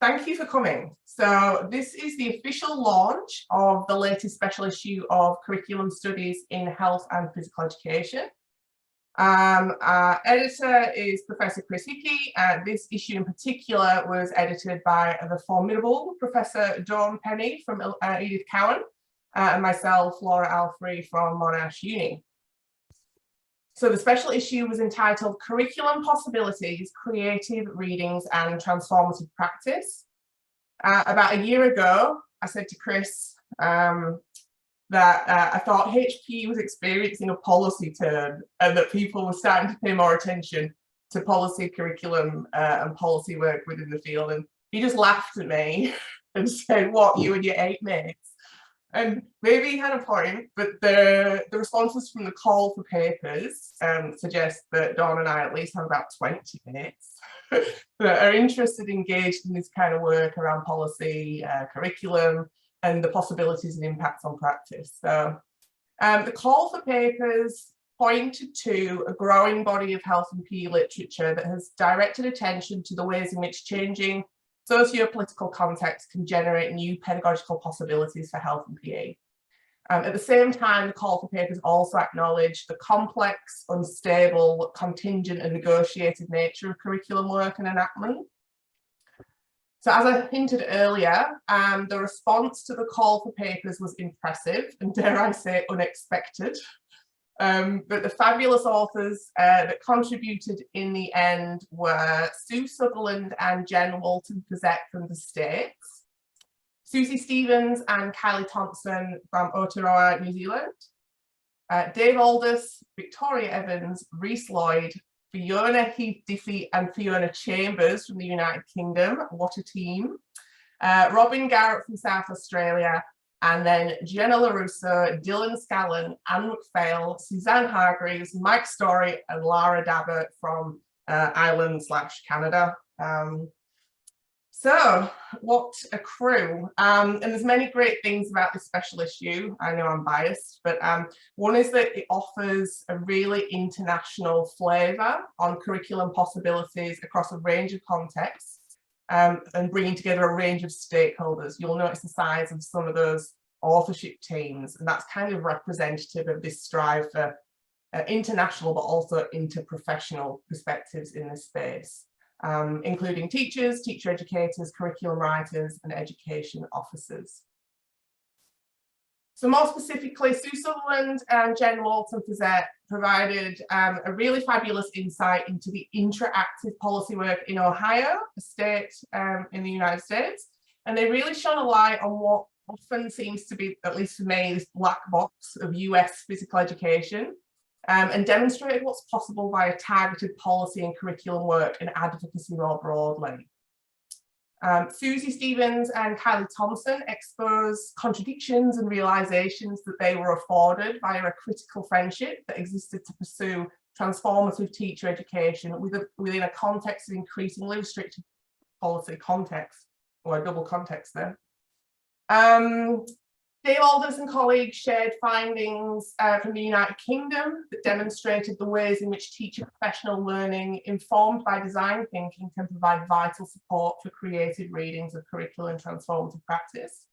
Thank you for coming. So this is the official launch of the latest special issue of Curriculum Studies in Health and Physical Education. Our editor is Professor Chris Hickey. This issue in particular was edited by the formidable Professor Dawn Penny from Edith Cowan and myself, Laura Alfrey from Monash Uni. So the special issue was entitled Curriculum Possibilities, Creative Readings and Transformative Practice. About a year ago, I said to Chris that I thought HPE was experiencing a policy turn and that people were starting to pay more attention to policy curriculum and policy work within the field. And he just laughed at me and said, "What, you and your 8 mates?" And maybe he had a point, but the responses from the call for papers suggest that Dawn and I at least have about 20 mates that are interested, engaged in this kind of work around policy, curriculum, and the possibilities and impacts on practice. So the call for papers pointed to a growing body of health and PE literature that has directed attention to the ways in which changing socio-political context can generate new pedagogical possibilities for health and PE. At the same time, the call for papers also acknowledged the complex, unstable, contingent and negotiated nature of curriculum work and enactment. So as I hinted earlier, the response to the call for papers was impressive and, dare I say, unexpected. But the fabulous authors that contributed in the end were Sue Sutherland and Jen Walton-Pezet from the States, Susie Stevens and Kylie Thompson from Aotearoa, New Zealand, Dave Aldous, Victoria Evans, Reese Lloyd, Fiona Heath-Diffie and Fiona Chambers from the United Kingdom. What a team. Robin Garrett from South Australia, and then Jenna LaRusso, Dylan Scallon, Anne McPhail, Suzanne Hargreaves, Mike Story, and Lara Dabbert from Ireland/Canada. So what a crew. And there's many great things about this special issue. I know I'm biased, but one is that it offers a really international flavour on curriculum possibilities across a range of contexts. And bringing together a range of stakeholders. You'll notice the size of some of those authorship teams, and that's kind of representative of this strive for international but also interprofessional perspectives in this space, including teachers, teacher educators, curriculum writers and education officers. So more specifically, Sue Sutherland and Jen Walton-Pezet provided a really fabulous insight into the interactive policy work in Ohio, a state in the United States. And they really shone a light on what often seems to be, at least for me, this black box of US physical education, and demonstrated what's possible via targeted policy and curriculum work and advocacy more broadly. Susie Stevens and Kylie Thompson expose contradictions and realizations that they were afforded via a critical friendship that existed to pursue transformative teacher education within a context of increasingly restricted policy context, or a double context there. Dave Aldous and colleagues shared findings from the United Kingdom that demonstrated the ways in which teacher professional learning informed by design thinking can provide vital support for creative readings of curriculum and transformative practice.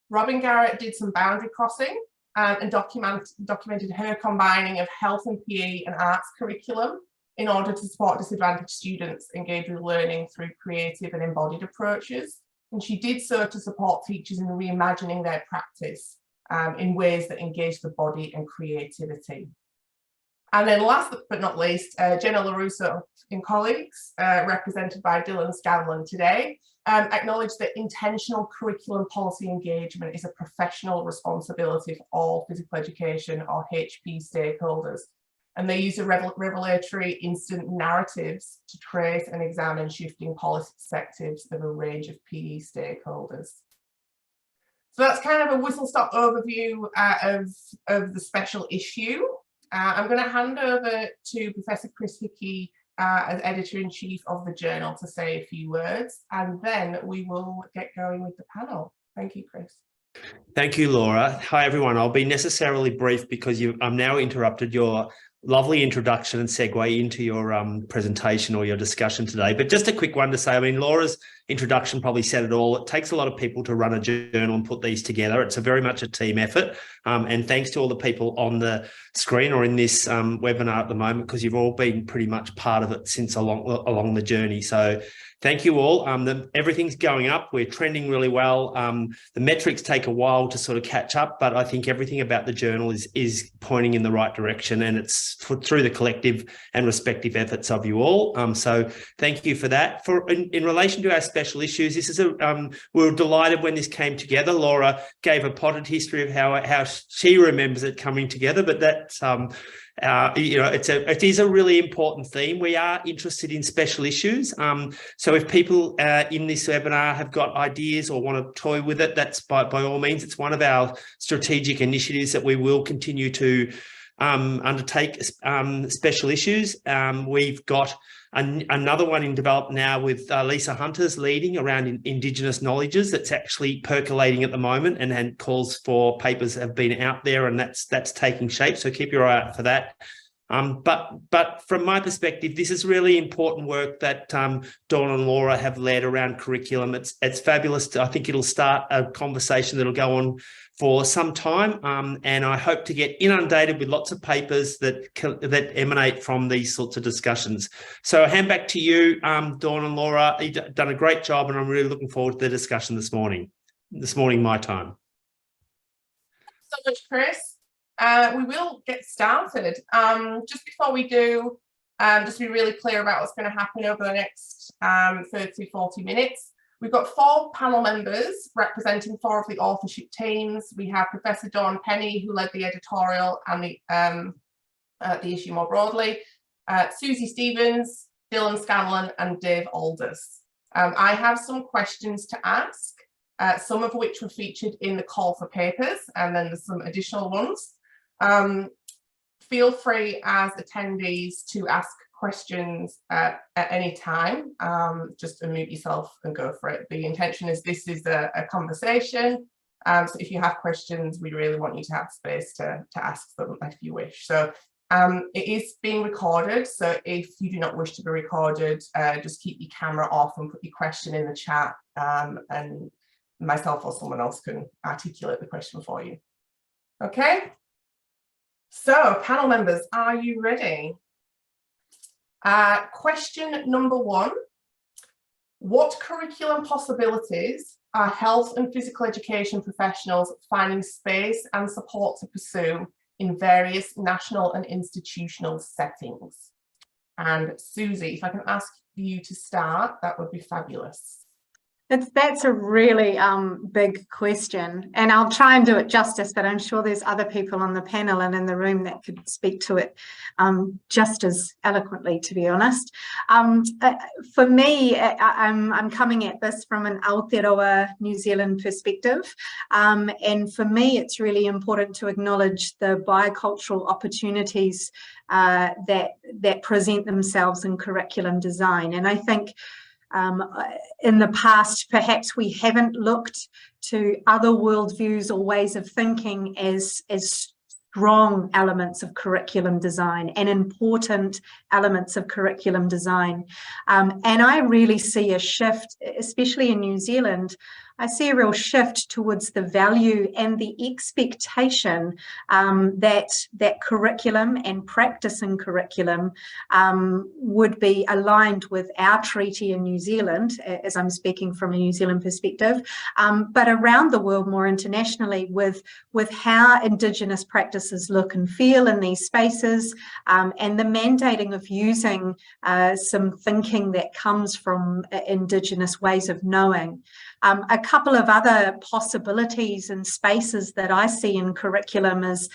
Robin Garrett did some boundary crossing and documented her combining of health and PE and arts curriculum in order to support disadvantaged students engage with learning through creative and embodied approaches. And she did so to support teachers in reimagining their practice in ways that engage the body and creativity. And then last but not least, Jenna LaRusso and colleagues, represented by Dylan Scanlon today, acknowledged that intentional curriculum policy engagement is a professional responsibility for all physical education or HP stakeholders. And they use a revelatory instant narratives to trace and examine shifting policy perspectives of a range of PE stakeholders. So that's kind of a whistle-stop overview of the special issue. I'm going to hand over to Professor Chris Hickey as Editor-in-Chief of the journal to say a few words, and then we will get going with the panel. Thank you, Chris. Thank you, Laura. Hi, everyone. I'll be necessarily brief because I've now interrupted your lovely introduction and segue into your presentation or your discussion today. But just a quick one to say, I mean, Laura's introduction probably said it all. It takes a lot of people to run a journal and put these together. It's very much a team effort. And thanks to all the people on the screen or in this webinar at the moment, because you've all been pretty much part of it since along the journey. So thank you all. Everything's going up. We're trending really well. The metrics take a while to sort of catch up, but I think everything about the journal is pointing in the right direction, and it's through the collective and respective efforts of you all. So thank you for that. In relation to our special issues, this is we were delighted when this came together. Laura gave a potted history of how she remembers it coming together, but that's you know, it is a really important theme. We are interested in special issues. So if people in this webinar have got ideas or want to toy with it, that's by all means. It's one of our strategic initiatives that we will continue to undertake. Special issues. We've got another one in development now with Lisa Hunter's leading around Indigenous knowledges that's actually percolating at the moment, and calls for papers have been out there, and that's taking shape. So keep your eye out for that. But from my perspective, this is really important work that Dawn and Laura have led around curriculum. It's fabulous. I think it'll start a conversation that'll go on for some time, and I hope to get inundated with lots of papers that emanate from these sorts of discussions. So I hand back to you, Dawn and Laura. You've done a great job, and I'm really looking forward to the discussion this morning. My time. So much, Chris. We will get started. Just before we do, just to be really clear about what's going to happen over the next 30-40 minutes. We've got 4 panel members representing 4 of the authorship teams. We have Professor Dawn Penny, who led the editorial and the issue more broadly, Susie Stevens, Dylan Scanlon, and Dave Aldous. I have some questions to ask, some of which were featured in the call for papers, and then there's some additional ones. Feel free as attendees to ask questions at any time. Just unmute yourself and go for it. The intention is this is a conversation. So if you have questions, we really want you to have space to ask them if you wish. So it is being recorded. So if you do not wish to be recorded, just keep your camera off and put your question in the chat, and myself or someone else can articulate the question for you. Okay. So panel members, are you ready? Question number 1, what curriculum possibilities are health and physical education professionals finding space and support to pursue in various national and institutional settings? And Susie, if I can ask you to start, that would be fabulous. That's a really big question, and I'll try and do it justice, but I'm sure there's other people on the panel and in the room that could speak to it just as eloquently, to be honest. For me, I'm coming at this from an Aotearoa New Zealand perspective, and for me it's really important to acknowledge the bicultural opportunities that present themselves in curriculum design. And I think in the past, perhaps we haven't looked to other worldviews or ways of thinking as strong elements of curriculum design and important elements of curriculum design. And I really see a shift, especially in New Zealand. I see a real shift towards the value and the expectation that curriculum and practice in curriculum would be aligned with our treaty in New Zealand, as I'm speaking from a New Zealand perspective, but around the world more internationally with how Indigenous practices look and feel in these spaces, and the mandating of using some thinking that comes from Indigenous ways of knowing. A couple of other possibilities and spaces that I see in curriculum is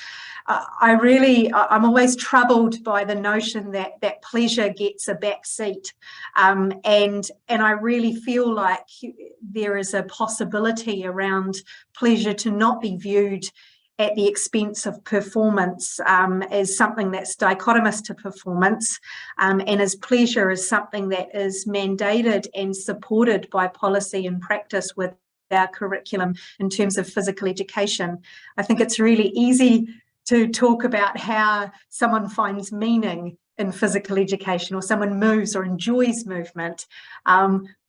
I'm always troubled by the notion that pleasure gets a back seat, and I really feel like there is a possibility around pleasure to not be viewed at the expense of performance as something that's dichotomous to performance, and as pleasure is something that is mandated and supported by policy and practice with our curriculum in terms of physical education. I think it's really easy to talk about how someone finds meaning in physical education, or someone moves or enjoys movement.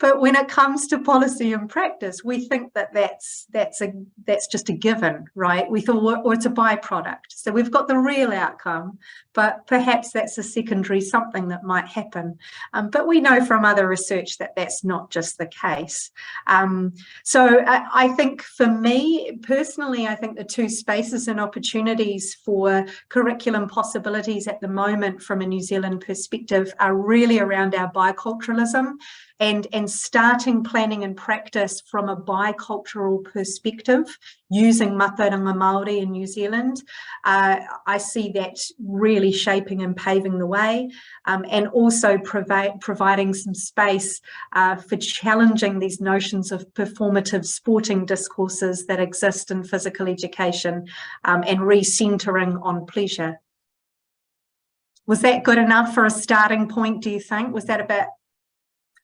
But when it comes to policy and practice, we think that that's just a given, right? We thought, or it's a byproduct. So we've got the real outcome, but perhaps that's a secondary something that might happen. But we know from other research that that's not just the case. So I think for me personally, I think the two spaces and opportunities for curriculum possibilities at the moment from a New Zealand perspective are really around our biculturalism and starting planning and practice from a bicultural perspective using mātauranga Māori in New Zealand. I see that really shaping and paving the way, and also providing some space for challenging these notions of performative sporting discourses that exist in physical education, and recentering on pleasure. Was that good enough for a starting point, do you think? Was that about...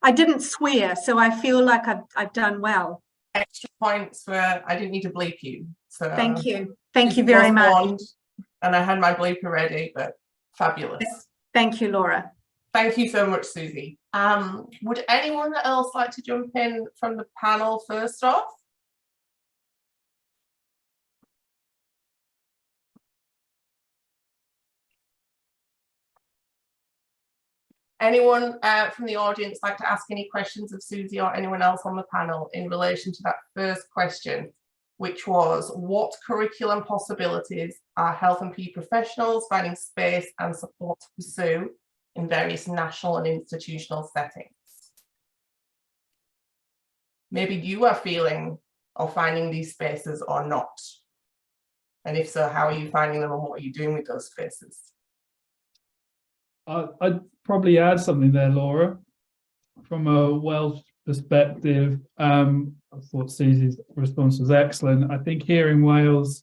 I didn't swear, so I feel like I've done well. Extra points where I didn't need to bleep you. So thank you. Thank you very much. And I had my bleeper ready, but fabulous. Thank you, Laura. Thank you so much, Susie. Would anyone else like to jump in from the panel first off? Anyone from the audience like to ask any questions of Susie or anyone else on the panel in relation to that first question, which was, what curriculum possibilities are health and PE professionals finding space and support to pursue in various national and institutional settings? Maybe you are feeling or finding these spaces or not. And if so, how are you finding them and what are you doing with those spaces? I'd probably add something there, Laura. From a Welsh perspective, I thought Susie's response was excellent. I think here in Wales,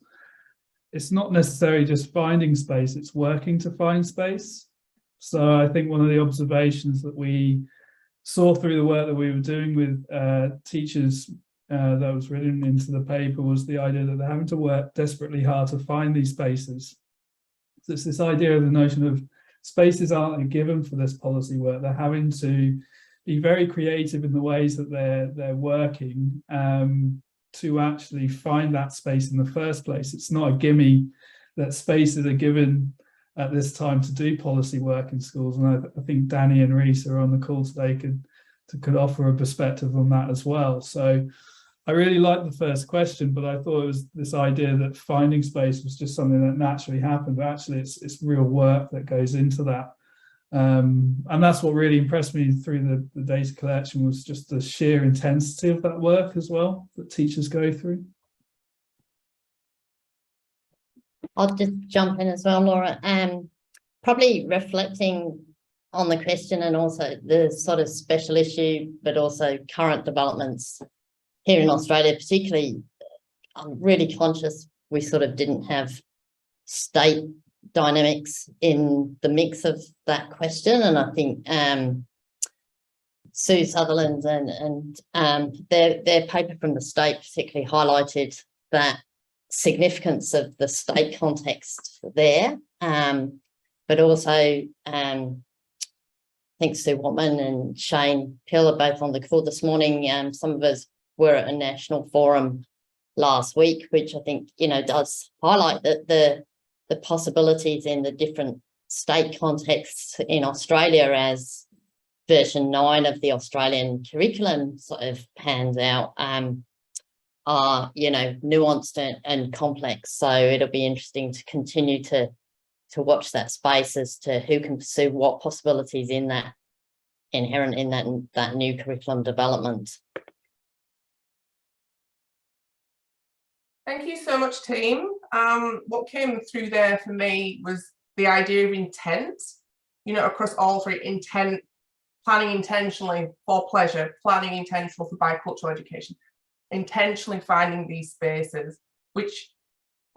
it's not necessarily just finding space, it's working to find space. So I think one of the observations that we saw through the work that we were doing with teachers that was written into the paper was the idea that they're having to work desperately hard to find these spaces. So it's this idea of the notion of spaces aren't a given for this policy work. They're having to be very creative in the ways that they're working to actually find that space in the first place. It's not a gimme that spaces are given at this time to do policy work in schools. And I think Danny and Reese are on the call today could offer a perspective on that as well. So I really liked the first question, but I thought it was this idea that finding space was just something that naturally happened, but actually it's real work that goes into that. And that's what really impressed me through the data collection, was just the sheer intensity of that work as well that teachers go through. I'll just jump in as well, Laura. Probably reflecting on the question and also the sort of special issue, but also current developments here in Australia, particularly, I'm really conscious we sort of didn't have state dynamics in the mix of that question. And I think Sue Sutherland and their paper from the state particularly highlighted that significance of the state context there. But also, I think Sue Watman and Shane Pill are both on the call this morning. Some of us were at a national forum last week, which I think, does highlight that the possibilities in the different state contexts in Australia as version 9 of the Australian curriculum sort of pans out are, nuanced and complex. So it'll be interesting to continue to watch that space as to who can pursue what possibilities in that inherent in that new curriculum development. Thank you so much, team. What came through there for me was the idea of intent, across all three: intent, planning intentionally for pleasure, planning intentional for bicultural education, intentionally finding these spaces which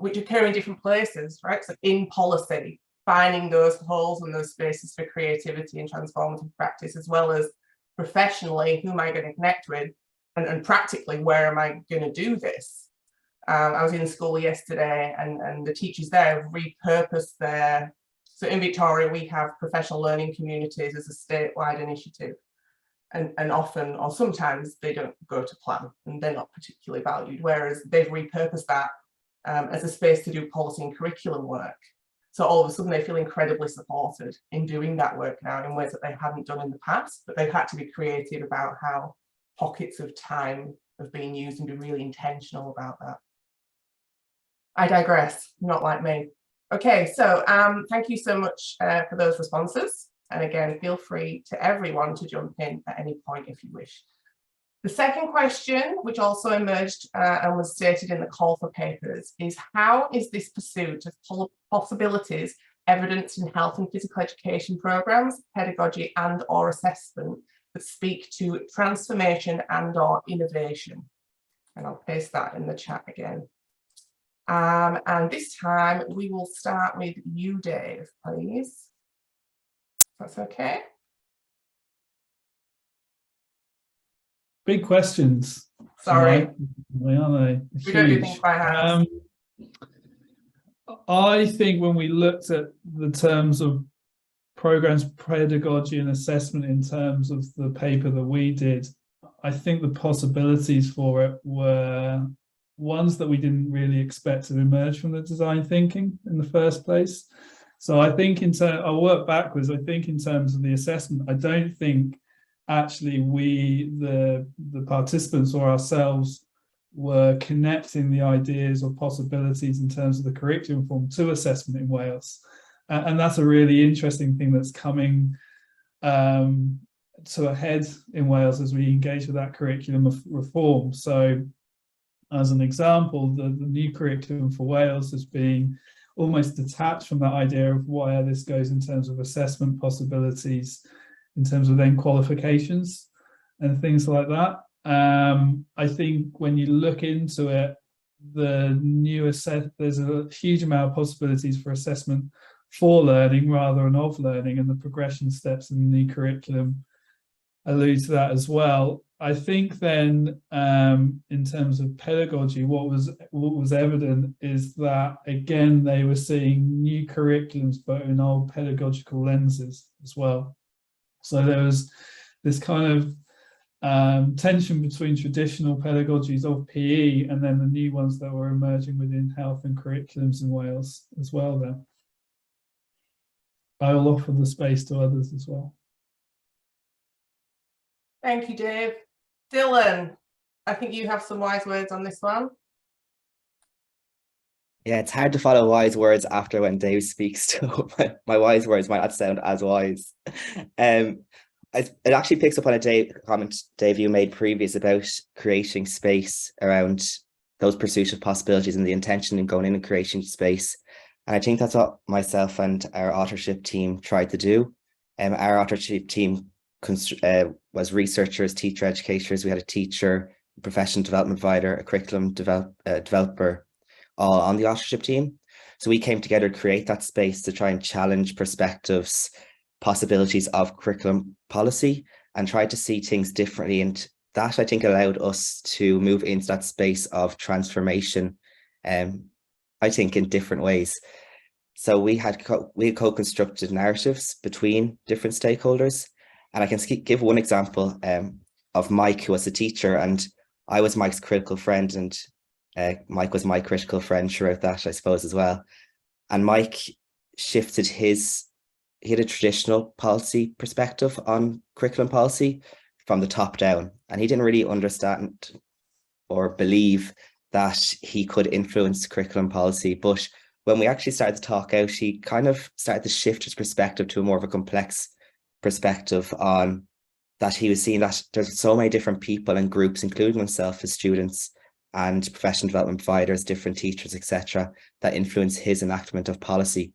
occur in different places, right? So in policy, finding those holes and those spaces for creativity and transformative practice, as well as professionally, who am I going to connect with, and practically, where am I going to do this? I was in school yesterday, and the teachers there have repurposed their, so in Victoria we have professional learning communities as a statewide initiative, and often or sometimes they don't go to plan and they're not particularly valued, whereas they've repurposed that as a space to do policy and curriculum work. So all of a sudden they feel incredibly supported in doing that work now in ways that they hadn't done in the past, but they've had to be creative about how pockets of time have been used and be really intentional about that. I digress, not like me. Okay, so thank you so much for those responses. And again, feel free to everyone to jump in at any point if you wish. The second question, which also emerged and was stated in the call for papers, is how is this pursuit of possibilities evidenced in health and physical education programs, pedagogy and/or assessment that speak to transformation and/or innovation? And I'll paste that in the chat again. And this time we will start with you, Dave, please. That's okay. Big questions. Sorry. They are We don't do things by hand. I think when we looked at the terms of programs, pedagogy and assessment in terms of the paper that we did, I think the possibilities for it were ones that we didn't really expect to emerge from the design thinking in the first place. So I think I'll work backwards. I think in terms of the assessment, I don't think actually we, the participants or ourselves, were connecting the ideas or possibilities in terms of the curriculum form to assessment in Wales. And that's a really interesting thing that's coming to a head in Wales as we engage with that curriculum of reform. So as an example, the new curriculum for Wales has been almost detached from that idea of where this goes in terms of assessment possibilities, in terms of then qualifications and things like that. I think when you look into it, there's a huge amount of possibilities for assessment for learning rather than of learning, and the progression steps in the new curriculum allude to that as well. I think then in terms of pedagogy, what was evident is that, again, they were seeing new curriculums but in old pedagogical lenses as well. So there was this kind of tension between traditional pedagogies of PE and then the new ones that were emerging within health and curriculums in Wales as well there. I'll offer the space to others as well. Thank you, Dave. Dylan, I think you have some wise words on this one. Yeah, it's hard to follow wise words after when Dave speaks, so my wise words might not sound as wise. It actually picks up on a comment, Dave, you made previous about creating space around those pursuit of possibilities and the intention in going in and creating space. And I think that's what myself and our authorship team tried to do. Our authorship team was researchers, teacher educators. We had a teacher, a professional development provider, a curriculum developer, all on the authorship team. So we came together to create that space to try and challenge perspectives, possibilities of curriculum policy, and try to see things differently. And that, I think, allowed us to move into that space of transformation, I think, in different ways. So we had co-constructed narratives between different stakeholders. And I can give one example of Mike, who was a teacher, and I was Mike's critical friend, and Mike was my critical friend throughout that, I suppose, as well. And Mike shifted he had a traditional policy perspective on curriculum policy from the top down, and he didn't really understand or believe that he could influence curriculum policy. But when we actually started to talk out, he kind of started to shift his perspective to a more of a complex perspective on that. He was seeing that there's so many different people and groups, including himself, his students and professional development providers, different teachers, etc., that influence his enactment of policy.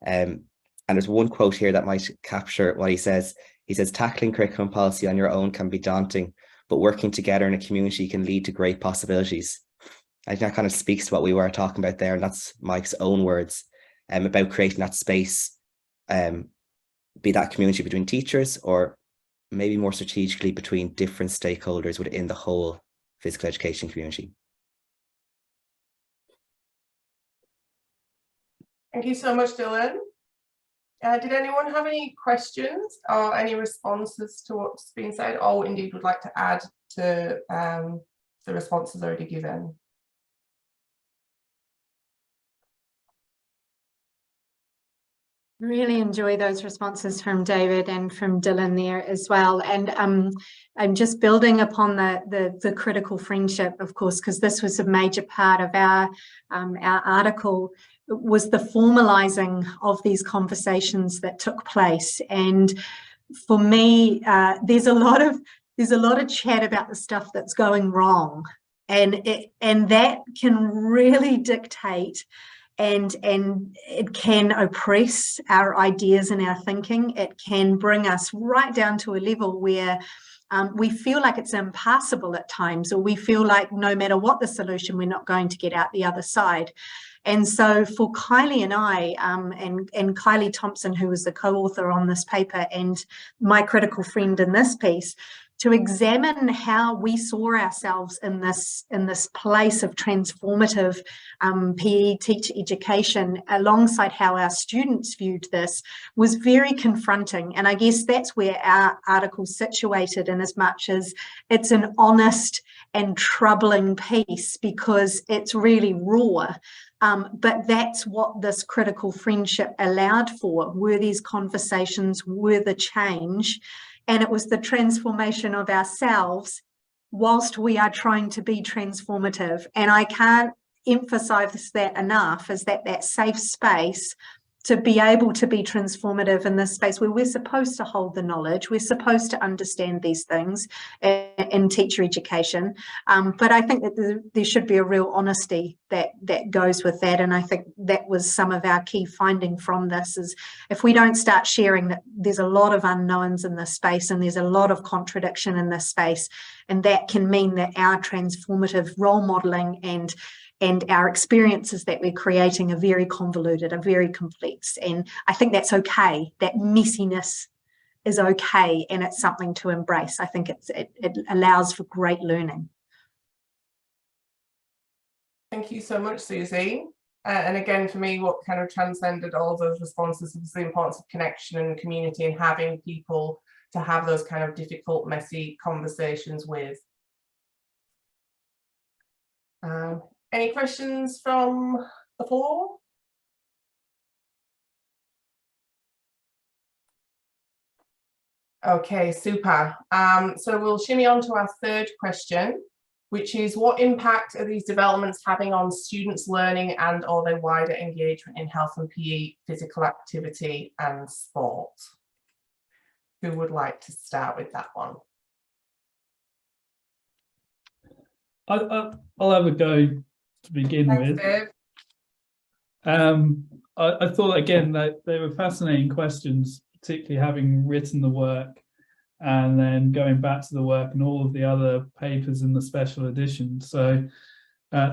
And there's one quote here that might capture what he says. He says, "Tackling curriculum policy on your own can be daunting, but working together in a community can lead to great possibilities." I think that kind of speaks to what we were talking about there, and that's Mike's own words about creating that space, be that community between teachers, or maybe more strategically between different stakeholders within the whole physical education community. Thank you so much, Dylan. Did anyone have any questions or any responses to what's been said, or indeed would like to add to the responses already given? Really enjoy those responses from David and from Dylan there as well. And I'm just building upon the critical friendship, of course, because this was a major part of our article, was the formalizing of these conversations that took place. And for me, there's a lot of chat about the stuff that's going wrong, and that can really dictate and it can oppress our ideas and our thinking. It can bring us right down to a level where we feel like it's impassable at times, or we feel like no matter what the solution, we're not going to get out the other side. And so for Kylie and I, and Kylie Thompson, who was the co-author on this paper and my critical friend in this piece, to examine how we saw ourselves in this place of transformative PE teacher education, alongside how our students viewed this, was very confronting. And I guess that's where our article's situated, in as much as it's an honest and troubling piece, because it's really raw. But that's what this critical friendship allowed for, were these conversations, were the change. And it was the transformation of ourselves whilst we are trying to be transformative. And I can't emphasize that enough, is that safe space to be able to be transformative in this space where we're supposed to hold the knowledge, we're supposed to understand these things in teacher education. But I think that there should be a real honesty that goes with that. And I think that was some of our key finding from this, is if we don't start sharing that there's a lot of unknowns in this space and there's a lot of contradiction in this space, and that can mean that our transformative role modeling and our experiences that we're creating are very convoluted, are very complex. And I think that's okay. That messiness is okay, and it's something to embrace. I think it allows for great learning. Thank you so much, Susie. And again, for me, what kind of transcended all those responses was the importance of connection and community, and having people to have those kind of difficult, messy conversations with. Any questions from the floor? Okay, super. So we'll shimmy on to our third question, which is, what impact are these developments having on students' learning and or their wider engagement in health and PE, physical activity and sport? Who would like to start with that one? I'll have a go to begin with. Dave. I thought, again, that they were fascinating questions, particularly having written the work and then going back to the work and all of the other papers in the special edition. So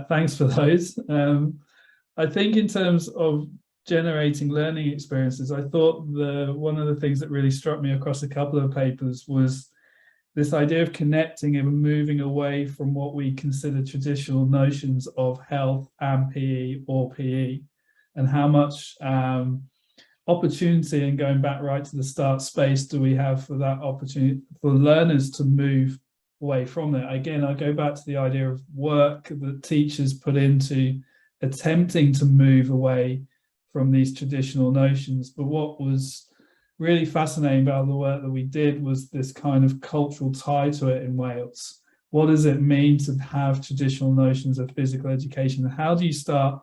thanks for those. I think in terms of generating learning experiences, I thought one of the things that really struck me across a couple of papers was this idea of connecting and moving away from what we consider traditional notions of health and PE or PE, and how much opportunity, and going back right to the start, space do we have for that opportunity for learners to move away from it. Again, I go back to the idea of work that teachers put into attempting to move away from these traditional notions. But what was really fascinating about the work that we did was this kind of cultural tie to it in Wales. What does it mean to have traditional notions of physical education? And how do you start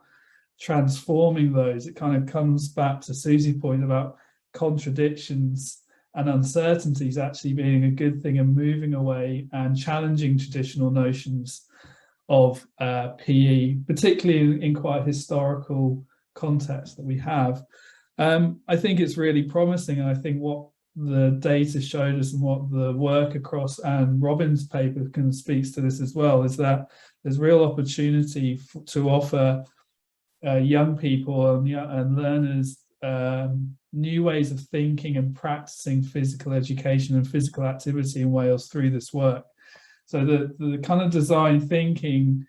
transforming those? It kind of comes back to Susie's point about contradictions and uncertainties actually being a good thing, and moving away and challenging traditional notions of PE, particularly in quite a historical context that we have. I think it's really promising, and I think what the data showed us and what the work across Anne Robbins' paper speaks to this as well, is that there's real opportunity to offer young people and learners new ways of thinking and practicing physical education and physical activity in Wales through this work. So the kind of design thinking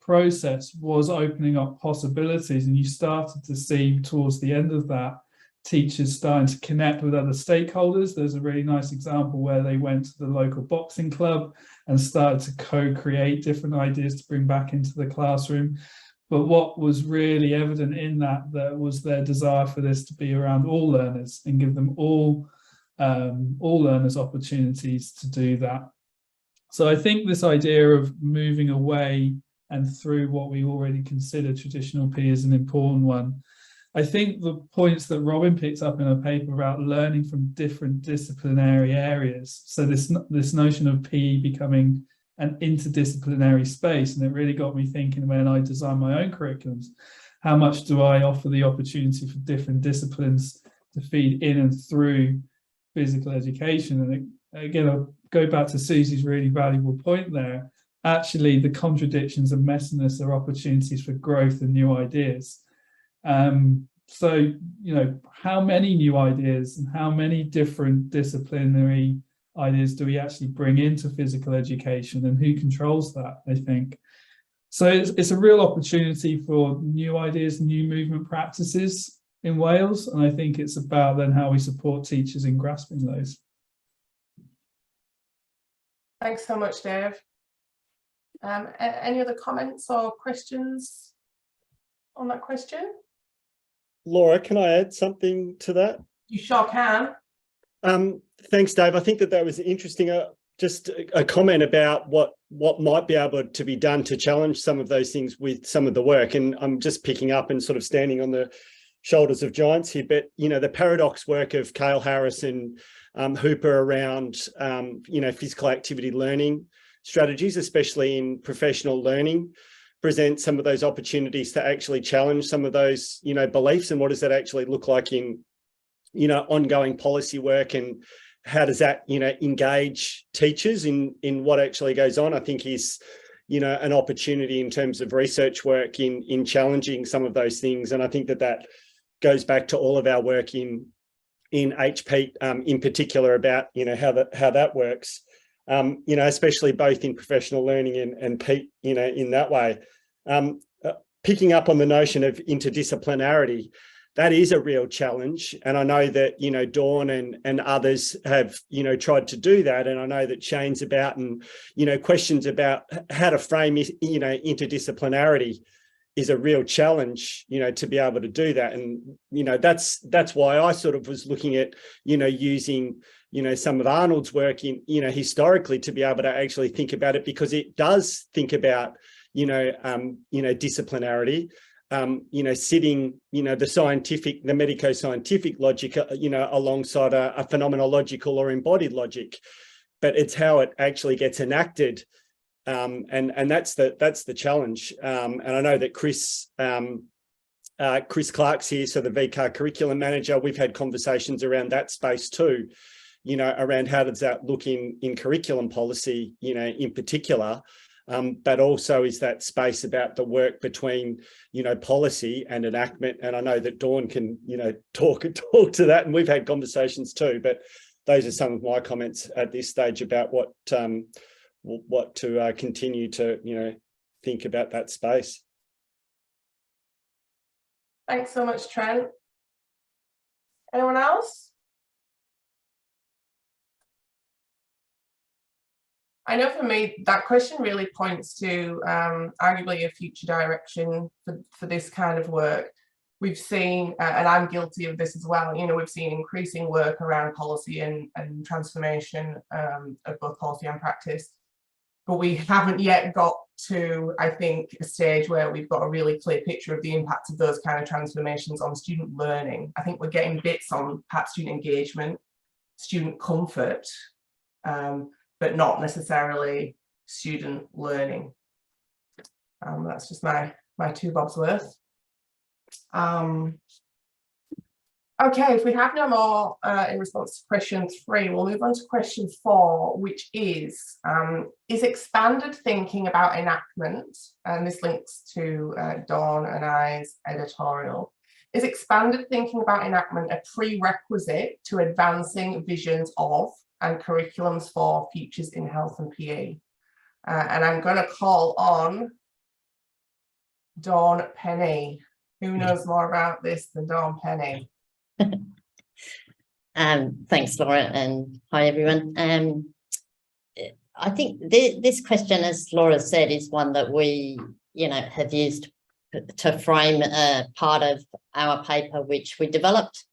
process was opening up possibilities, and you started to see towards the end of that teachers starting to connect with other stakeholders. There's a really nice example where they went to the local boxing club and started to co-create different ideas to bring back into the classroom. But what was really evident in that was their desire for this to be around all learners and give them all learners opportunities to do that. So I think this idea of moving away and through what we already consider traditional PE is an important one. I think the points that Robin picked up in her paper about learning from different disciplinary areas, so this notion of PE becoming an interdisciplinary space, and it really got me thinking when I design my own curriculums, how much do I offer the opportunity for different disciplines to feed in and through physical education? And again, I'll go back to Susie's really valuable point there. Actually, the contradictions and messiness are opportunities for growth and new ideas. So, you know, how many new ideas and how many different disciplinary ideas do we actually bring into physical education, and who controls that, I think? So it's a real opportunity for new ideas, new movement practices in Wales, and I think it's about then how we support teachers in grasping those. Thanks so much, Dave. Any other comments or questions on that question? Laura, can I add something to that? You sure can. Thanks, Dave. I think that was interesting. Just a comment about what might be able to be done to challenge some of those things with some of the work. And I'm just picking up and sort of standing on the shoulders of giants here. But, you know, the paradox work of Cale Harris and Hooper around, you know, physical activity learning strategies, especially in professional learning, present some of those opportunities to actually challenge some of those, you know, beliefs, and what does that actually look like in, you know, ongoing policy work, and how does that, you know, engage teachers in what actually goes on. I think is, you know, an opportunity in terms of research work in challenging some of those things. And I think that goes back to all of our work in HPE in particular about, you know, how that works. You know, especially both in professional learning and PEAT, you know, in that way. Picking up on the notion of interdisciplinarity, that is a real challenge. And I know that, you know, Dawn and others have, you know, tried to do that. And I know that Shane's about, and, you know, questions about how to frame, you know, interdisciplinarity is a real challenge, you know, to be able to do that. And, you know, that's why I sort of was looking at, you know, using, you know, some of Arnold's work in, you know, historically to be able to actually think about it, because it does think about, you know, disciplinarity, you know, sitting, you know, the medico-scientific logic, you know, alongside a phenomenological or embodied logic, but it's how it actually gets enacted. And that's the challenge. And I know that Chris Clark's here, so the VCAR curriculum manager, we've had conversations around that space too, you know, around how does that look in curriculum policy, you know, in particular, but also is that space about the work between, you know, policy and enactment. And I know that Dawn can, you know, talk to that, and we've had conversations too, but those are some of my comments at this stage about what to continue to, you know, think about that space. Thanks so much, Trent. Anyone else? I know for me, that question really points to arguably a future direction for this kind of work. We've seen, and I'm guilty of this as well, you know, we've seen increasing work around policy and transformation of both policy and practice. But we haven't yet got to, I think, a stage where we've got a really clear picture of the impact of those kind of transformations on student learning. I think we're getting bits on perhaps student engagement, student comfort, but not necessarily student learning. That's just my 2 bobs worth. Okay, if we have no more in response to question 3, we'll move on to question 4, which is expanded thinking about enactment, and this links to Dawn and I's editorial. Is expanded thinking about enactment a prerequisite to advancing visions of and curriculums for futures in health and PE? And I'm going to call on Dawn Penny. Who knows more about this than Dawn Penny? Thanks, Laura, and hi, everyone. I think this question, as Laura said, is one that we, have used to frame part of our paper, which we developed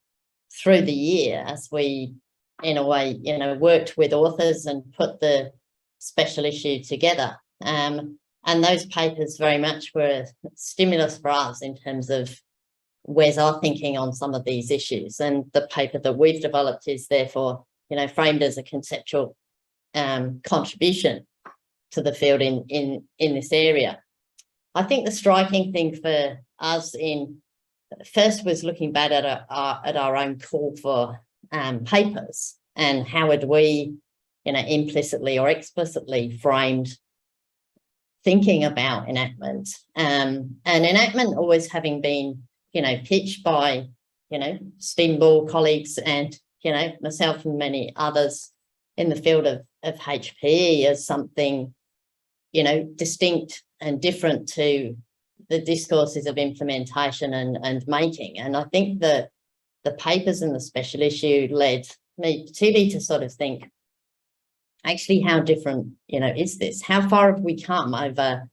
through the year as we, in a way, worked with authors and put the special issue together. And those papers very much were stimulus for us in terms of where's our thinking on some of these issues. And the paper that we've developed is therefore, framed as a conceptual contribution to the field in this area. I think the striking thing for us first was looking back at our own call for papers and how had we, implicitly or explicitly framed thinking about enactment, and enactment always having been, pitched by, Stephen Ball colleagues and, myself and many others in the field of HPE as something, distinct and different to the discourses of implementation and making. And I think that the papers in the special issue led me particularly to sort of think, actually, how different, is this? How far have we come over,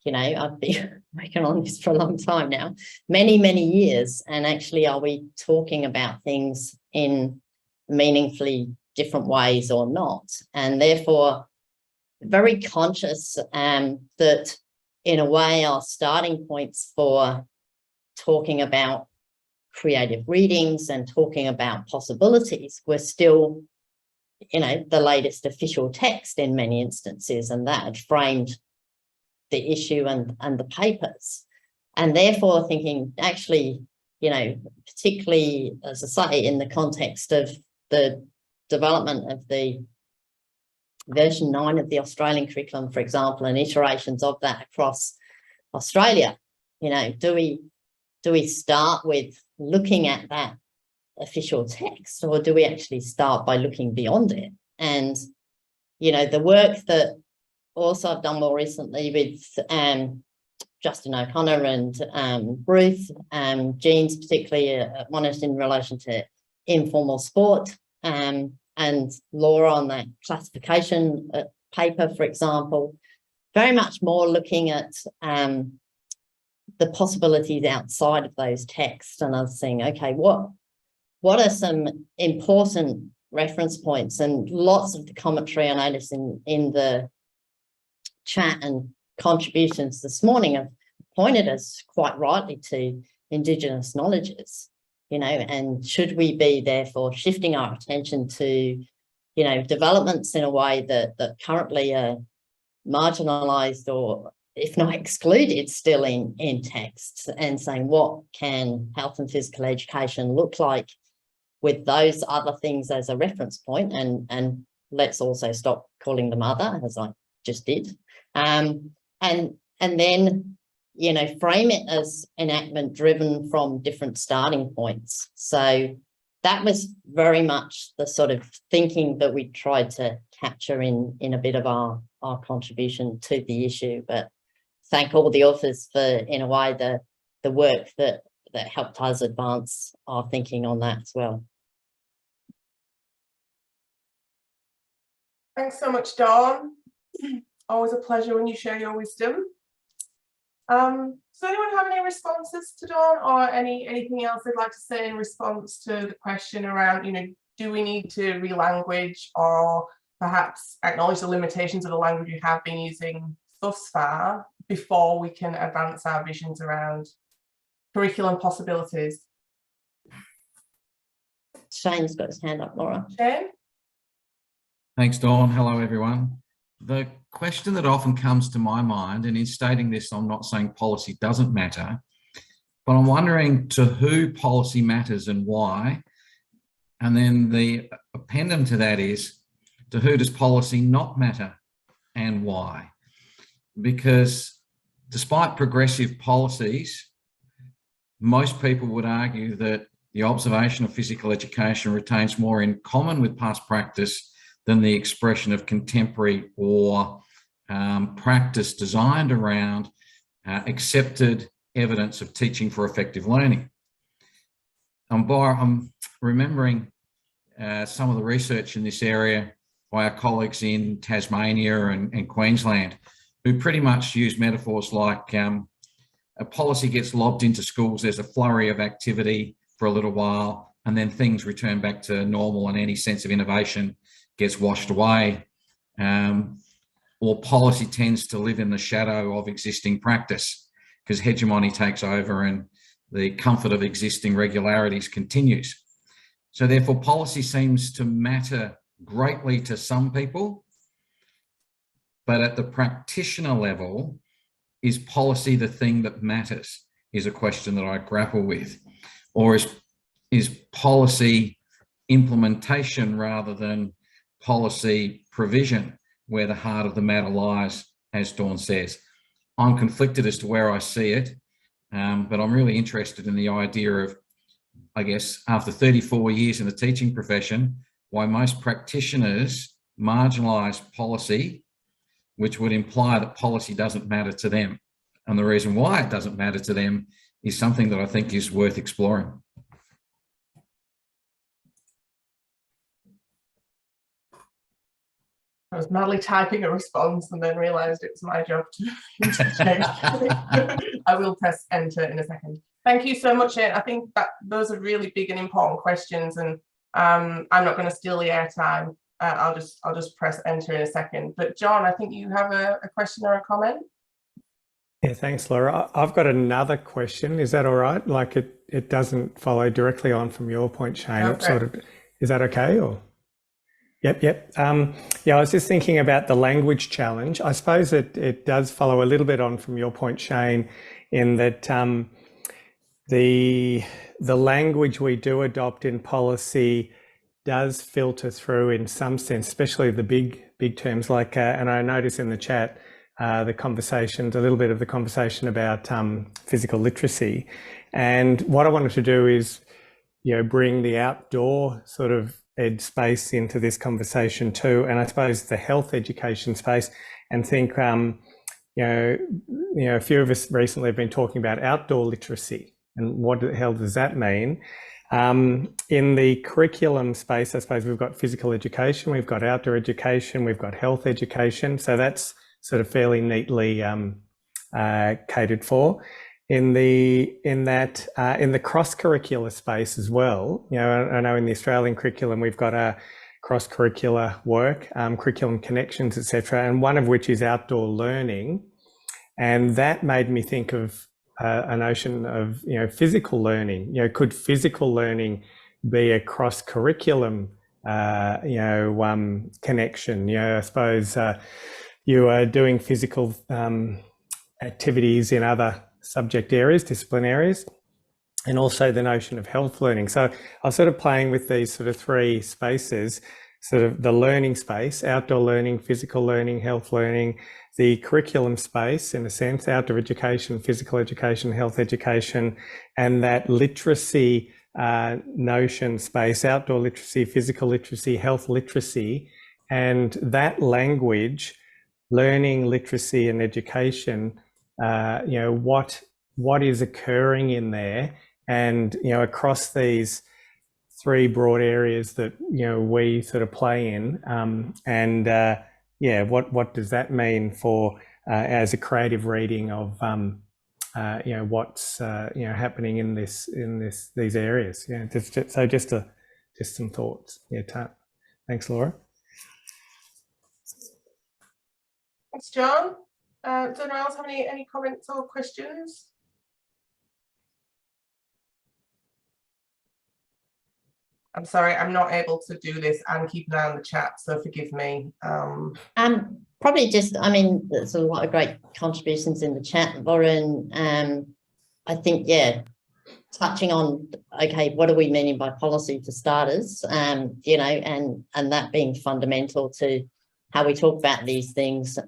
I've been working on this for a long time now, many, many years. And actually, are we talking about things in meaningfully different ways or not? And therefore, very conscious that in a way our starting points for talking about creative readings and talking about possibilities were still, the latest official text in many instances, and that had framed the issue and the papers. And therefore thinking, actually, particularly, as I say, in the context of the development of the version 9 of the Australian curriculum, for example, and iterations of that across Australia, do we start with looking at that official text, or do we actually start by looking beyond it? And, the work that also I've done more recently with Justin O'Connor and Ruth, Jean's particularly one is in relation to informal sport, and Laura on that classification paper, for example, very much more looking at the possibilities outside of those texts. And I was saying, okay, what are some important reference points? And lots of the commentary I noticed in the chat and contributions this morning have pointed us quite rightly to Indigenous knowledges, and should we be therefore shifting our attention to, developments in a way that currently are marginalised or if not excluded still in texts, and saying what can health and physical education look like with those other things as a reference point, and let's also stop calling them other, as I just did, and then frame it as enactment driven from different starting points. So that was very much the sort of thinking that we tried to capture in a bit of our contribution to the issue. But thank all the authors for, in a way, the work that helped us advance our thinking on that as well. Thanks so much, Dawn. Always a pleasure when you share your wisdom. Does anyone have any responses to Dawn, or anything else they'd like to say in response to the question around, do we need to re-language or perhaps acknowledge the limitations of the language we have been using thus far before we can advance our visions around curriculum possibilities? Shane's got his hand up, Laura. Shane? Thanks, Dawn. Hello, everyone. The question that often comes to my mind, and in stating this, I'm not saying policy doesn't matter, but I'm wondering to who policy matters and why. And then the appendum to that is, to who does policy not matter and why? Because despite progressive policies, most people would argue that the observation of physical education retains more in common with past practice than the expression of contemporary or practice designed around accepted evidence of teaching for effective learning. I'm remembering some of the research in this area by our colleagues in Tasmania and Queensland, who pretty much use metaphors like a policy gets lobbed into schools, there's a flurry of activity for a little while, and then things return back to normal and any sense of innovation gets washed away. Or policy tends to live in the shadow of existing practice because hegemony takes over and the comfort of existing regularities continues. So therefore, policy seems to matter greatly to some people, but at the practitioner level, is policy the thing that matters is a question that I grapple with. Or is policy implementation rather than policy provision where the heart of the matter lies, as Dawn says? I'm conflicted as to where I see it, but I'm really interested in the idea of, I guess, after 34 years in the teaching profession, why most practitioners marginalise policy, which would imply that policy doesn't matter to them. And the reason why it doesn't matter to them is something that I think is worth exploring. I was madly typing a response and then realised it was my job to interject. I will press enter in a second. Thank you so much, Shane. I think that those are really big and important questions, and I'm not going to steal the airtime. I'll just press enter in a second. But John, I think you have a question or a comment. Yeah, thanks, Laura. I've got another question. Is that all right? Like it doesn't follow directly on from your point, Shane. Okay. It sort of, is that okay? Or Yep. Yeah, I was just thinking about the language challenge. I suppose it does follow a little bit on from your point, Shane, in that the language we do adopt in policy does filter through in some sense, especially the big terms like, and I notice in the chat, the conversations, a little bit of the conversation about physical literacy. And what I wanted to do is, bring the outdoor sort of ed space into this conversation too, and I suppose the health education space, and think, a few of us recently have been talking about outdoor literacy, and what the hell does that mean? In the curriculum space, I suppose we've got physical education, we've got outdoor education, we've got health education, so that's sort of fairly neatly catered for. In the cross-curricular space as well, I know in the Australian curriculum we've got a cross-curricular work, curriculum connections, etc., and one of which is outdoor learning, and that made me think of a notion of physical learning. Could physical learning be a cross-curriculum connection? I suppose you are doing physical activities in other subject areas, discipline areas, and also the notion of health learning. So I was sort of playing with these sort of three spaces, sort of the learning space, outdoor learning, physical learning, health learning, the curriculum space, in a sense, outdoor education, physical education, health education, and that literacy notion space, outdoor literacy, physical literacy, health literacy, and that language, learning, literacy, and education, what is occurring in there, and across these three broad areas that we sort of play in, what does that mean for as a creative reading of what's happening in these areas? Just some thoughts. Thanks, Laura. Thanks, John. Does anyone else have any comments or questions? I'm sorry, I'm not able to do this and keep an eye on the chat, so forgive me. Probably just, there's a lot of great contributions in the chat, Lauren. I think, touching on, okay, what are we meaning by policy for starters? And that being fundamental to how we talk about these things.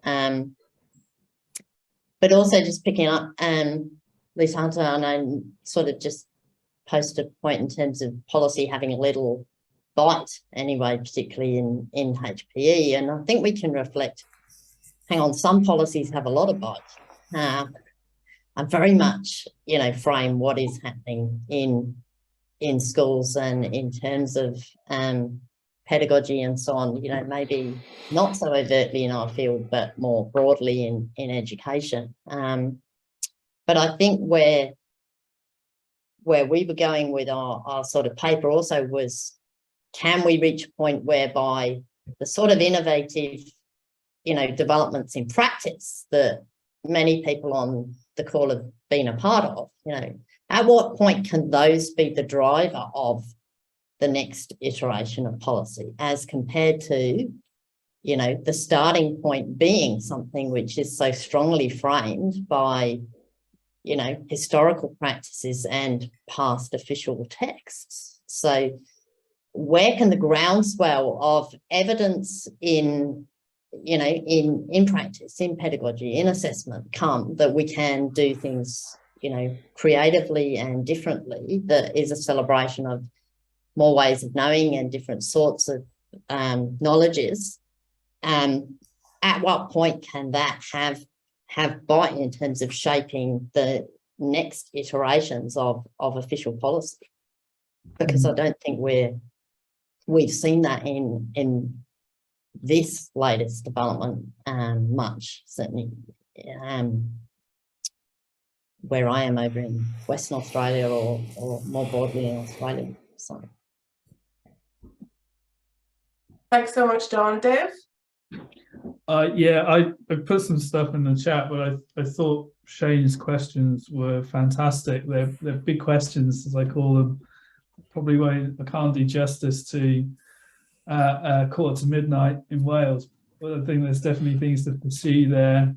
But also just picking up, Liz Hunter, and I sort of just posted a point in terms of policy having a little bite anyway, particularly in HPE. And I think we can reflect, hang on, some policies have a lot of bite. very much, frame what is happening in schools and in terms of pedagogy and so on, maybe not so overtly in our field, but more broadly in education. But I think where we were going with our sort of paper also was, can we reach a point whereby the sort of innovative, developments in practice that many people on the call have been a part of, at what point can those be the driver of the next iteration of policy, as compared to, the starting point being something which is so strongly framed by, historical practices and past official texts. So where can the groundswell of evidence in practice, in pedagogy, in assessment come, that we can do things, creatively and differently, that is a celebration of more ways of knowing and different sorts of knowledges? At what point can that have bite in terms of shaping the next iterations of official policy? Because I don't think we've seen that in this latest development much, certainly where I am over in Western Australia or more broadly in Australia. So Thanks so much, Dawn. Dave? Yeah, I put some stuff in the chat, but I thought Shane's questions were fantastic. They're big questions, as I call them. Probably I can't do justice to midnight in Wales, but I think there's definitely things to pursue there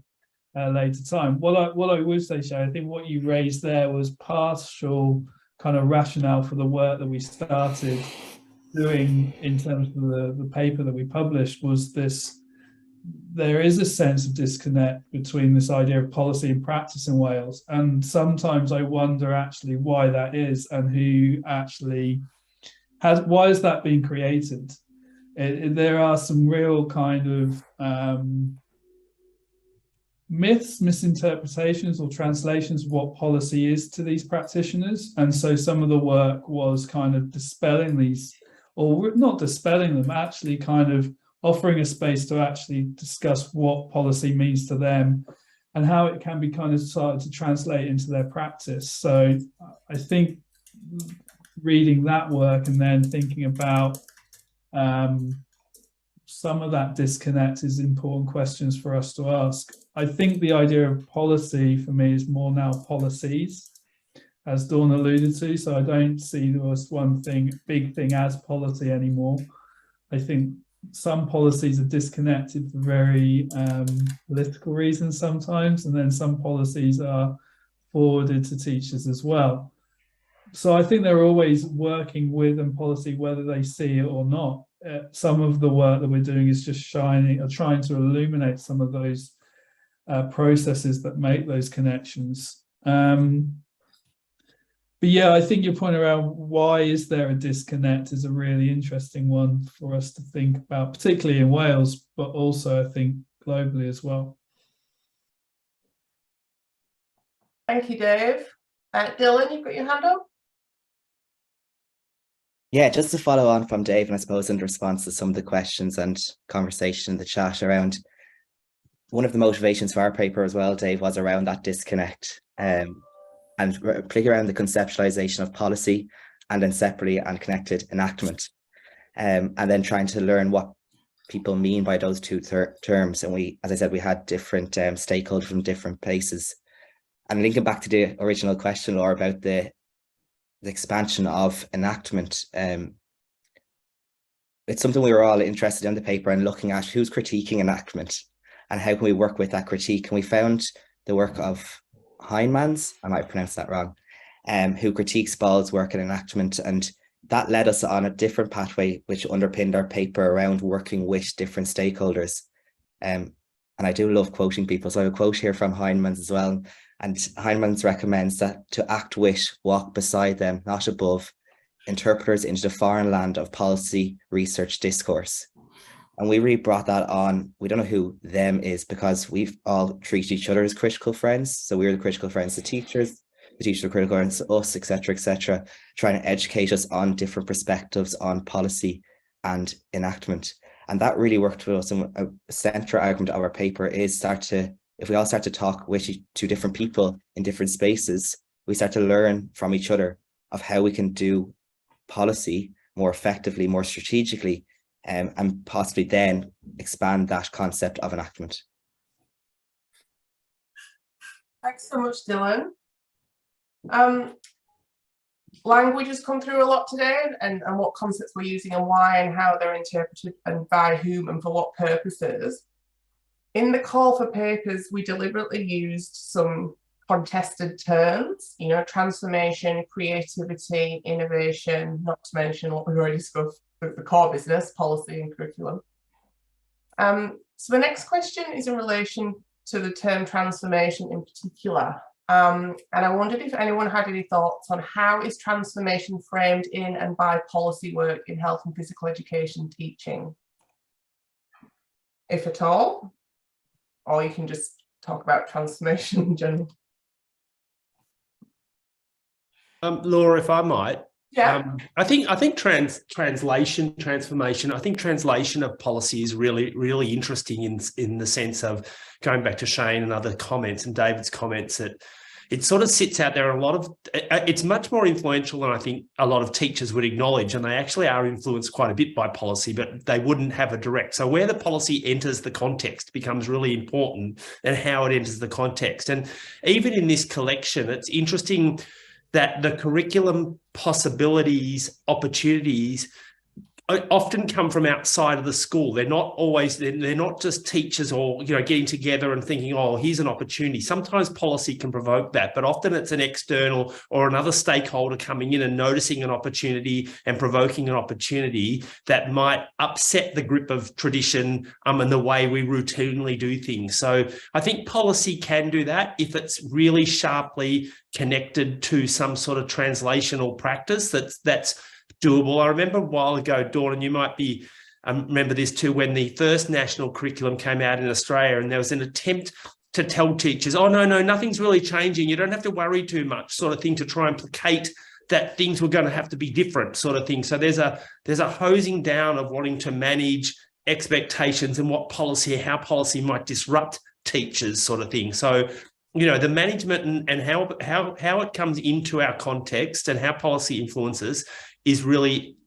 later time. What I would say, Shane, I think what you raised there was partial kind of rationale for the work that we started doing in terms of the paper that we published, was this: there is a sense of disconnect between this idea of policy and practice in Wales, and sometimes I wonder actually why that is, and who actually why is that being created? There are some real kind of myths, misinterpretations or translations of what policy is to these practitioners, and so some of the work was kind of dispelling these, or not dispelling them, actually kind of offering a space to actually discuss what policy means to them and how it can be kind of started to translate into their practice. So I think reading that work and then thinking about some of that disconnect is important questions for us to ask. I think the idea of policy for me is more now policies, as Dawn alluded to. So I don't see there was one big thing as policy anymore. I think some policies are disconnected for very political reasons sometimes, and then some policies are forwarded to teachers as well. So I think they're always working with policy, whether they see it or not. Some of the work that we're doing is just trying to illuminate some of those processes that make those connections. But yeah, I think your point around why is there a disconnect is a really interesting one for us to think about, particularly in Wales, but also I think globally as well. Thank you, Dave. Dylan, you've got your hand up? Yeah, just to follow on from Dave, and I suppose in response to some of the questions and conversation in the chat around, one of the motivations for our paper as well, Dave, was around that disconnect, and particularly around the conceptualization of policy and then separately and connected enactment, and then trying to learn what people mean by those two terms. And we, as I said, we had different stakeholders from different places. And linking back to the original question, Laura, about the expansion of enactment, it's something we were all interested in the paper and looking at who's critiquing enactment and how can we work with that critique. And we found the work of Heinemans, I might pronounce that wrong, who critiques Ball's work in enactment, and that led us on a different pathway which underpinned our paper around working with different stakeholders. And I do love quoting people, so I have a quote here from Heinemans as well. And Heinemans recommends that to act with, walk beside them, not above, interpreters into the foreign land of policy, research, discourse. And we really brought that on. We don't know who them is because we've all treated each other as critical friends. So we're the critical friends to teachers, the teachers are critical friends to us, etc., trying to educate us on different perspectives on policy and enactment. And that really worked with us. And a central argument of our paper is if we all start to talk to different people in different spaces, we start to learn from each other of how we can do policy more effectively, more strategically, and possibly then expand that concept of enactment. Thanks so much, Dylan. Language has come through a lot today, and what concepts we're using and why and how they're interpreted and by whom and for what purposes. In the call for papers, we deliberately used some contested terms, you know, transformation, creativity, innovation, not to mention what we've already discussed, the core business, policy and curriculum. So the next question is in relation to the term transformation in particular. And I wondered if anyone had any thoughts on how is transformation framed in and by policy work in health and physical education teaching, if at all, or you can just talk about transformation in general. Laura, if I might. Yeah. I think translation of policy is really interesting in the sense of going back to Shane and other comments and David's comments, that it sort of sits out there. It's much more influential than I think a lot of teachers would acknowledge, and they actually are influenced quite a bit by policy, but they wouldn't have a direct. So where the policy enters the context becomes really important, and how it enters the context. And even in this collection, it's interesting that the curriculum possibilities, opportunities often come from outside of the school. They're not just teachers or, you know, getting together and thinking, oh, here's an opportunity. Sometimes policy can provoke that, but often it's an external or another stakeholder coming in and noticing an opportunity and provoking an opportunity that might upset the grip of tradition and the way we routinely do things. So I think policy can do that if it's really sharply connected to some sort of translational practice that's doable. I remember a while ago, Dawn, and you might be remember this too, when the first national curriculum came out in Australia, and there was an attempt to tell teachers, oh, no, nothing's really changing. You don't have to worry too much, sort of thing, to try and placate that things were going to have to be different, sort of thing. So there's a hosing down of wanting to manage expectations and how policy might disrupt teachers, sort of thing. So, you know, the management and how it comes into our context and how policy influences is really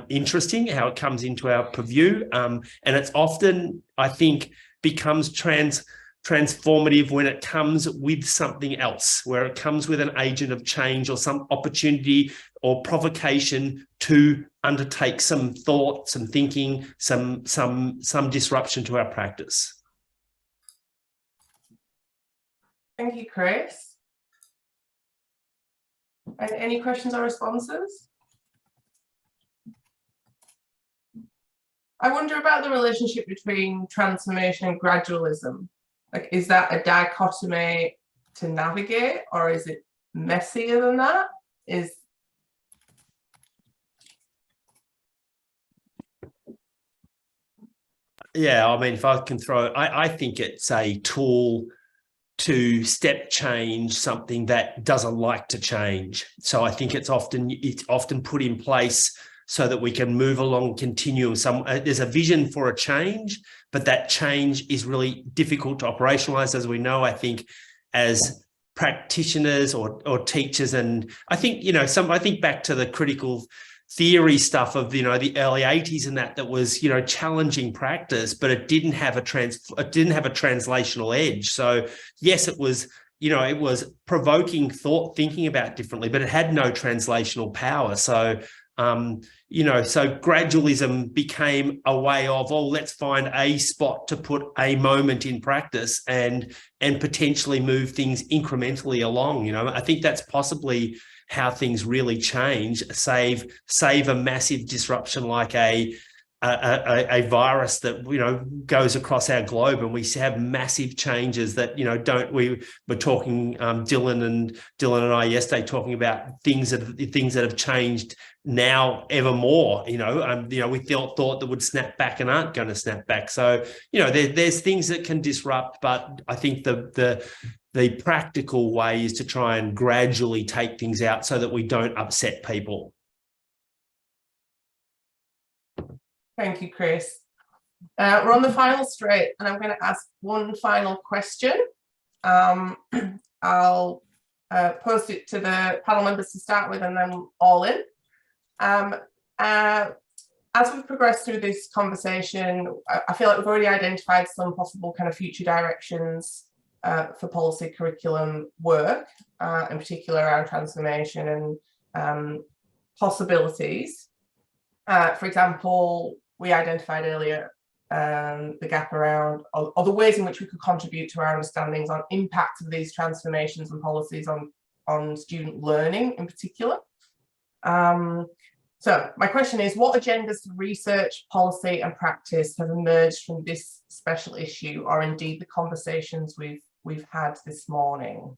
interesting, how it comes into our purview. And it's often, I think, becomes transformative when it comes with something else, where it comes with an agent of change or some opportunity or provocation to undertake some thought, some thinking, some disruption to our practice. Thank you, Chris. And any questions or responses? I wonder about the relationship between transformation and gradualism. Like, is that a dichotomy to navigate, or is it messier than that? Yeah, I mean, if I can I think it's a tool to step change something that doesn't like to change. So I think it's often put in place so that we can move along continuum. There's a vision for a change, but that change is really difficult to operationalize, as we know, I think, as practitioners or teachers. And I think, you know, I think back to the critical theory stuff of, you know, the early 80s and that was, you know, challenging practice, but it didn't have a translational edge. So yes, it was, you know, it was provoking thought, thinking about differently, but it had no translational power. So you know, so gradualism became a way of, oh, let's find a spot to put a moment in practice and potentially move things incrementally along. You know, I think that's possibly how things really change, save a massive disruption like a a virus that, you know, goes across our globe, and we have massive changes that, you know, we were talking, Dylan and I yesterday talking about things that have changed now ever more, you know, we thought that would snap back and aren't going to snap back. So, you know, there's things that can disrupt, but I think the practical way is to try and gradually take things out so that we don't upset people. Thank you, Chris. We're on the final straight, and I'm going to ask one final question. I'll post it to the panel members to start with, and then all in. As we've progressed through this conversation, I feel like we've already identified some possible kind of future directions for policy curriculum work, in particular around transformation and possibilities. For example, we identified earlier the gap around, or the ways in which we could contribute to our understandings on impact of these transformations and policies on student learning in particular. So my question is, what agendas for research, policy and practice have emerged from this special issue, or indeed the conversations we've had this morning?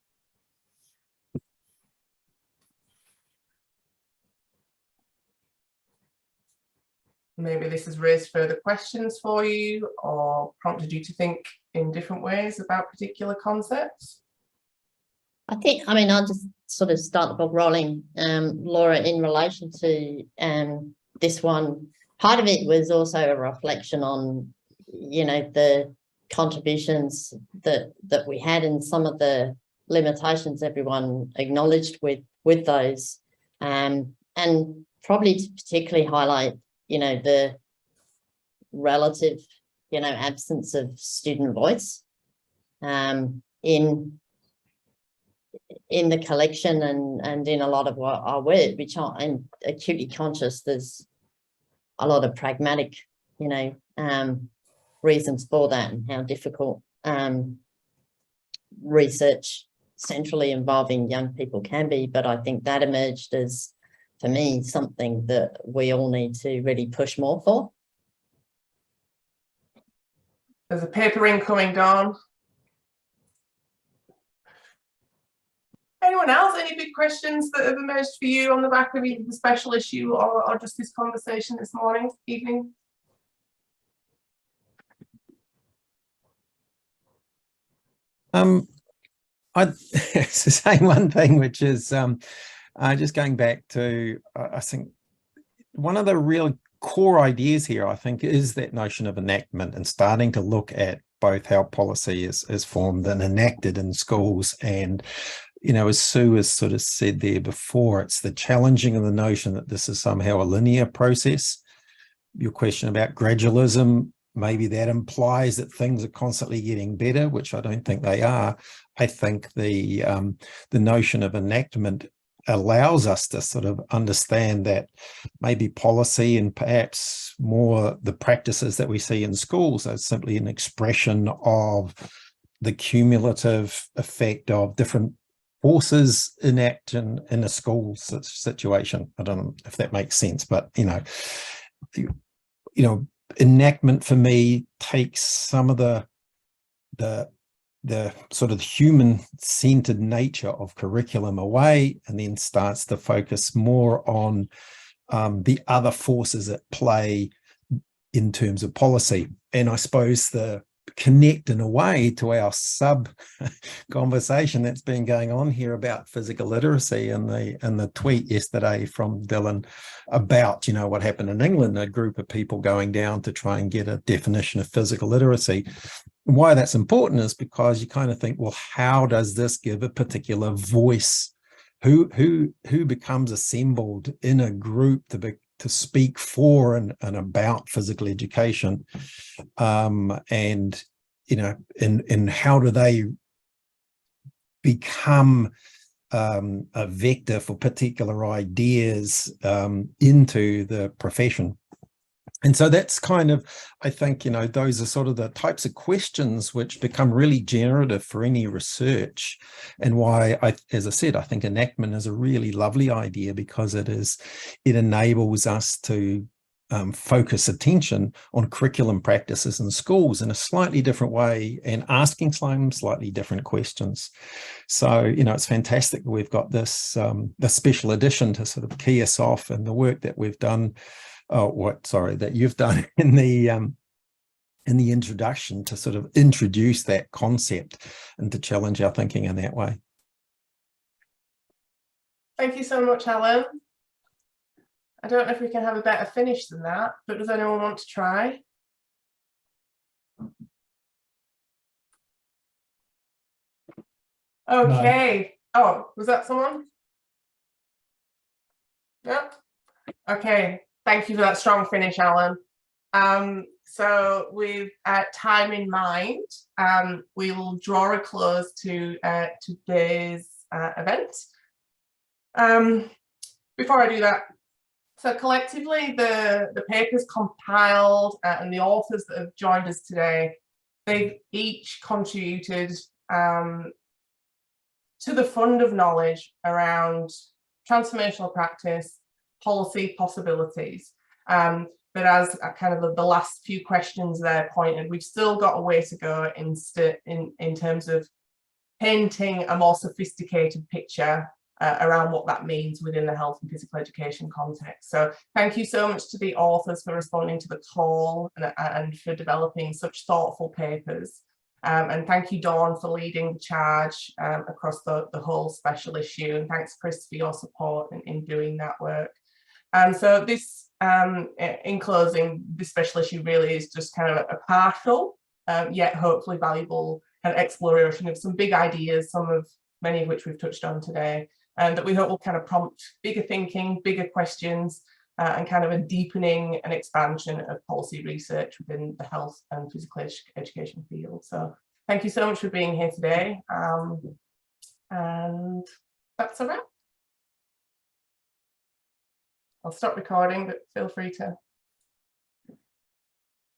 Maybe this has raised further questions for you or prompted you to think in different ways about particular concepts. I mean, I'll just sort of start the ball rolling, Laura, in relation to this one. Part of it was also a reflection on, you know, the contributions that we had and some of the limitations everyone acknowledged with those, and probably to particularly highlight, you know, the relative, you know, absence of student voice in the collection and in a lot of our work, which I'm acutely conscious there's a lot of pragmatic, you know, reasons for that, and how difficult research centrally involving young people can be. But I think that emerged as, for me, something that we all need to really push more for. There's a paper incoming, Dawn. Anyone else? Any big questions that have emerged for you on the back of either the special issue or just this conversation this evening? I'd say one thing, which is just going back to, I think one of the real core ideas here, I think, is that notion of enactment and starting to look at both how policy is formed and enacted in schools. And, you know, as Sue has sort of said there before, it's the challenging of the notion that this is somehow a linear process. Your question about gradualism, maybe that implies that things are constantly getting better, which I don't think they are. I think the notion of enactment allows us to sort of understand that maybe policy and perhaps more the practices that we see in schools are simply an expression of the cumulative effect of different forces enact in a school situation. I don't know if that makes sense, but you know, enactment for me takes some of the sort of human-centered nature of curriculum away, and then starts to focus more on the other forces at play in terms of policy. And I suppose the connect in a way to our sub conversation that's been going on here about physical literacy, and the tweet yesterday from Dylan about, you know, what happened in England, a group of people going down to try and get a definition of physical literacy. And why that's important is because you kind of think, well, how does this give a particular voice? Who becomes assembled in a group to speak for and about physical education, and you know, and how do they become a vector for particular ideas into the profession? And so that's kind of, I think, you know, those are sort of the types of questions which become really generative for any research, and why as I said, I think enactment is a really lovely idea, because it enables us to focus attention on curriculum practices in schools in a slightly different way and asking some slightly different questions. So, you know, it's fantastic that we've got this special edition to sort of key us off in the work that we've done, that you've done in the introduction to sort of introduce that concept and to challenge our thinking in that way. Thank you so much, Helen. I don't know if we can have a better finish than that, but does anyone want to try? Okay. No. Oh, was that someone? Yep. Okay. Thank you for that strong finish, Alan. So with time in mind, we will draw a close to today's event. Before I do that, so collectively, the papers compiled and the authors that have joined us today, they've each contributed to the fund of knowledge around transformational practice, policy possibilities. But as kind of the last few questions there pointed, we've still got a way to go in terms of painting a more sophisticated picture around what that means within the health and physical education context. So thank you so much to the authors for responding to the call and for developing such thoughtful papers. And thank you, Dawn, for leading the charge across the whole special issue. And thanks, Chris, for your support in doing that work. So this, in closing, this special issue really is just kind of a partial, yet hopefully valuable exploration of some big ideas, many of which we've touched on today. And that we hope will kind of prompt bigger thinking, bigger questions, and kind of a deepening and expansion of policy research within the health and physical education field. So thank you so much for being here today. And that's a wrap. I'll stop recording, but feel free to